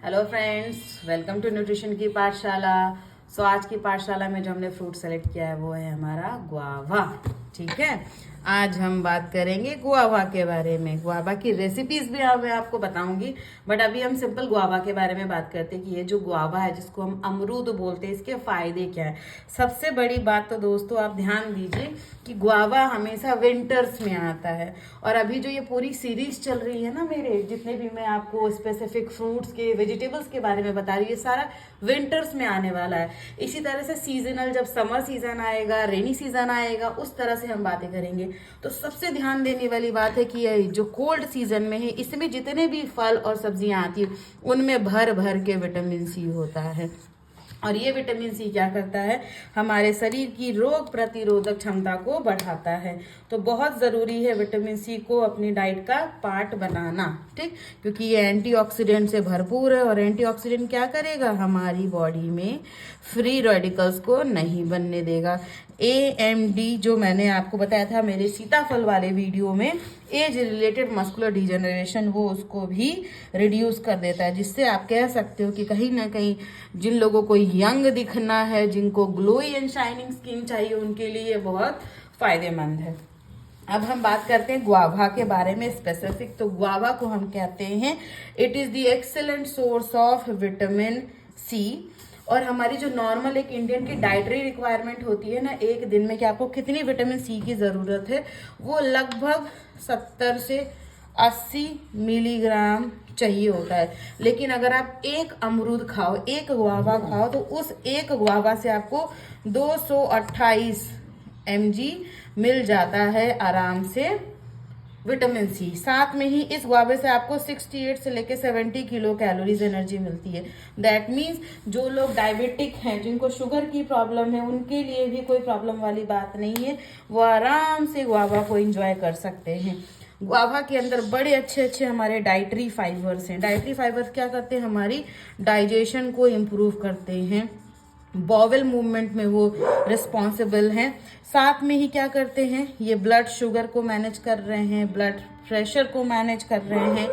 Hello friends, welcome to nutrition की पाठशाला। आज की पाठशाला में जो हमने फ्रूट सेलेक्ट किया है वो है हमारा गुआवा। ठीक है, आज हम बात करेंगे गुआवा के बारे में। गुआवा की रेसिपीज भी मैं आपको बताऊंगी, बट अभी हम सिंपल गुआवा के बारे में बात करते हैं कि ये जो गुआवा है जिसको हम अमरूद बोलते हैं, इसके फायदे क्या है। सबसे बड़ी बात तो दोस्तों आप ध्यान दीजिए कि गुआवा हमेशा विंटर्स में आता है, और अभी जो ये पूरी सीरीज चल रही है ना, मेरे जितने भी मैं आपको स्पेसिफिक फ्रूट्स के वेजिटेबल्स के बारे में बता रही हूँ, ये सारा विंटर्स में आने वाला है। इसी तरह से सीजनल, जब समर सीजन आएगा, रेनी सीजन आएगा, उस तरह से हम बातें करेंगे। तो सबसे ध्यान देने वाली बात है कि ये जो कोल्ड सीजन में है, इसमें जितने भी फल और सब्जियां आती है उनमें भर भर के विटामिन सी होता है। और ये विटामिन सी क्या करता है, हमारे शरीर की रोग प्रतिरोधक क्षमता को बढ़ाता है। तो बहुत ज़रूरी है विटामिन सी को अपनी डाइट का पार्ट बनाना, ठीक, क्योंकि ये एंटीऑक्सीडेंट से भरपूर है। और एंटीऑक्सीडेंट क्या करेगा, हमारी बॉडी में फ्री रेडिकल्स को नहीं बनने देगा। AMD जो मैंने आपको बताया था मेरे सीताफल वाले वीडियो में, एज रिलेटेड मस्कुलर डिजेनरेशन, वो उसको भी रिड्यूस कर देता है, जिससे आप कह सकते हो कि कहीं ना कहीं जिन लोगों को यंग दिखना है, जिनको ग्लोई एंड शाइनिंग स्किन चाहिए, उनके लिए ये बहुत फायदेमंद है। अब हम बात करते हैं गुआवा के बारे में स्पेसिफिक। तो गुआवा को हम कहते हैं it is the excellent source of vitamin C. और हमारी जो नॉर्मल एक इंडियन की डाइटरी रिक्वायरमेंट होती है ना, एक दिन में कि आपको कितनी विटामिन सी की ज़रूरत है, वो लगभग 70 से 80 मिलीग्राम चाहिए होता है। लेकिन अगर आप एक अमरूद खाओ, एक गुआवा खाओ, तो उस एक गुआवा से आपको 228 mg मिल जाता है आराम से विटामिन सी। साथ में ही इस गुआवे से आपको 68 से लेके 70 किलो कैलोरीज एनर्जी मिलती है। दैट मीन्स जो लोग डायबिटिक हैं, जिनको शुगर की प्रॉब्लम है, उनके लिए भी कोई प्रॉब्लम वाली बात नहीं है, वो आराम से गुआवा को एंजॉय कर सकते हैं। गुआवा के अंदर बड़े अच्छे अच्छे हमारे डाइटरी फाइबर्स हैं। डाइटरी फाइबर्स क्या करते हैं, हमारी डाइजेशन को इम्प्रूव करते हैं, बॉवेल मूवमेंट में वो रिस्पॉन्सिबल हैं। साथ में ही क्या करते हैं, ये ब्लड शुगर को मैनेज कर रहे हैं, ब्लड प्रेशर को मैनेज कर रहे हैं,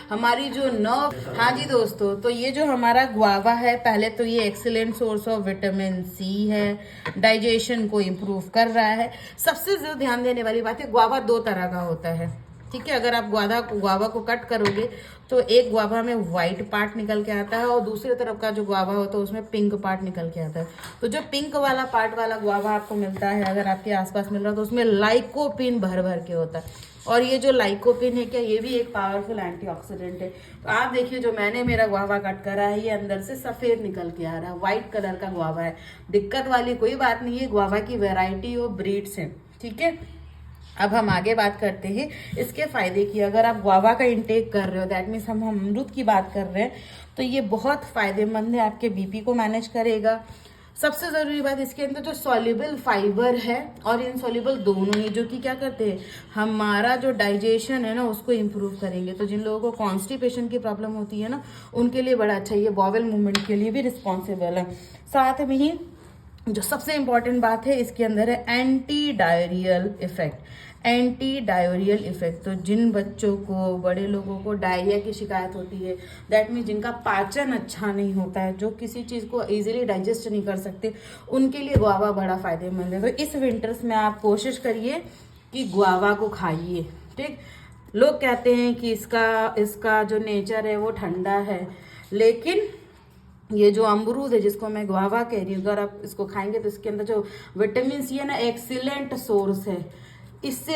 हमारी जो नर्व। हाँ जी दोस्तों, तो ये जो हमारा गुआवा है, पहले तो ये excellent source of vitamin C है, डाइजेशन को इम्प्रूव कर रहा है। सबसे जो ध्यान देने वाली बात है, गुआवा 2 तरह का होता है, ठीक है। अगर आप गुआवा को कट करोगे तो एक गुआवा में व्हाइट पार्ट निकल के आता है, और दूसरी तरफ का जो गुआवा होता है उसमें पिंक पार्ट निकल के आता है। तो जो पिंक वाला पार्ट वाला गुआवा आपको मिलता है, अगर आपके आसपास मिल रहा है, तो उसमें लाइकोपिन भर भर के होता है। और ये जो लाइकोपिन है क्या, ये भी एक पावरफुल एंटीऑक्सीडेंट है। तो आप देखिए, जो मैंने मेरा गुआवा कट करा है, ये अंदर से सफेद निकल के आ रहा है, व्हाइट कलर का गुआवा है। दिक्कत वाली कोई बात नहीं है, गुआवा की वेराइटी और ब्रीड्स हैं, ठीक है। अब हम आगे बात करते हैं इसके फायदे की। अगर आप गुआवा का इंटेक कर रहे हो, दैट मीन्स हम अमरूद की बात कर रहे हैं, तो ये बहुत फायदेमंद है, आपके बीपी को मैनेज करेगा। सबसे ज़रूरी बात, इसके अंदर जो सॉल्युबल फाइबर है और इनसॉल्युबल दोनों ही, जो कि क्या करते हैं, हमारा जो डाइजेशन है ना उसको इम्प्रूव करेंगे। तो जिन लोगों को कॉन्स्टिपेशन की प्रॉब्लम होती है ना, उनके लिए बड़ा अच्छा, ये बॉवेल मूवमेंट के लिए भी रिस्पॉन्सिबल है। साथ में ही जो सबसे इंपॉर्टेंट बात है, इसके अंदर है anti diarrhoeal effect. Anti diarrhoeal effect, तो जिन बच्चों को, बड़े लोगों को डायरिया की शिकायत होती है, दैट मीन जिनका पाचन अच्छा नहीं होता है, जो किसी चीज़ को इजीली डाइजेस्ट नहीं कर सकते, उनके लिए गुआवा बड़ा फायदेमंद है। तो इस विंटर्स में आप कोशिश करिए कि गुआवा को खाइए, ठीक। लोग कहते हैं कि इसका जो नेचर है वो ठंडा है, लेकिन ये जो अमरूद है, जिसको मैं गुआवा कह रही हूँ, अगर आप इसको खाएंगे तो इसके अंदर जो विटामिन सी है ना, एक्सीलेंट सोर्स है। इससे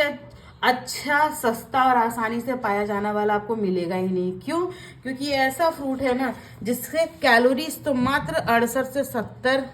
अच्छा, सस्ता और आसानी से पाया जाने वाला आपको मिलेगा ही नहीं। क्यों? क्योंकि ये ऐसा फ्रूट है ना जिससे कैलोरीज तो मात्र 68 से 70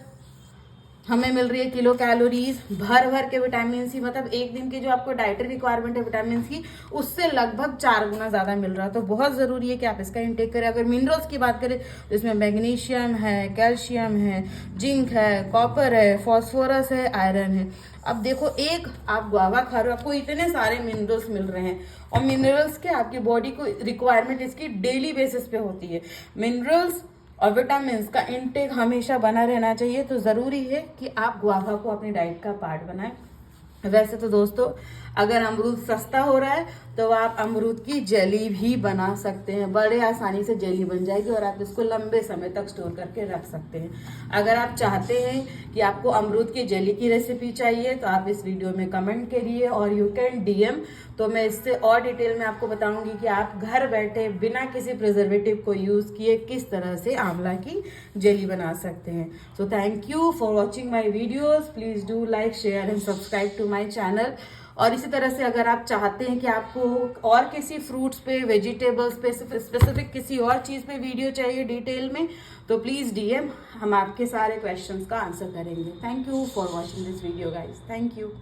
हमें मिल रही है किलो कैलोरीज, भर भर के विटामिन सी, मतलब एक दिन की जो आपको डाइटरी रिक्वायरमेंट है विटामिन सी, उससे लगभग 4 गुना ज़्यादा मिल रहा है। तो बहुत ज़रूरी है कि आप इसका इंटेक करें। अगर मिनरल्स की बात करें तो इसमें मैग्नीशियम है, कैल्शियम है, जिंक है, कॉपर है, फॉस्फोरस है, आयरन है। अब देखो, एक आप गुआवा खा रहे हो, आपको इतने सारे मिनरल्स मिल रहे हैं, और मिनरल्स के आपकी बॉडी को रिक्वायरमेंट इसकी डेली बेसिस पे होती है। मिनरल्स और विटामिन का इंटेक हमेशा बना रहना चाहिए। तो ज़रूरी है कि आप गुआवा को अपनी डाइट का पार्ट बनाएं। वैसे तो दोस्तों अगर अमरूद सस्ता हो रहा है तो आप अमरूद की जेली भी बना सकते हैं, बड़े आसानी से जेली बन जाएगी और आप इसको लंबे समय तक स्टोर करके रख सकते हैं। अगर आप चाहते हैं कि आपको अमरूद की जेली की रेसिपी चाहिए तो आप इस वीडियो में कमेंट करिए और यू कैन DM, तो मैं इससे और डिटेल में आपको बताऊंगी कि आप घर बैठे बिना किसी प्रिजर्वेटिव को यूज किए किस तरह से आंवला की जेली बना सकते हैं। So thank you for watching my videos, please do like share and subscribe to my channel. और इसी तरह से अगर आप चाहते हैं कि आपको और किसी फ्रूट्स पे, वेजिटेबल्स पे, स्पेसिफिक किसी और चीज पे वीडियो चाहिए डिटेल में, तो प्लीज DM, हम आपके सारे क्वेश्चंस का आंसर करेंगे। Thank you for watching this video guys, thank you.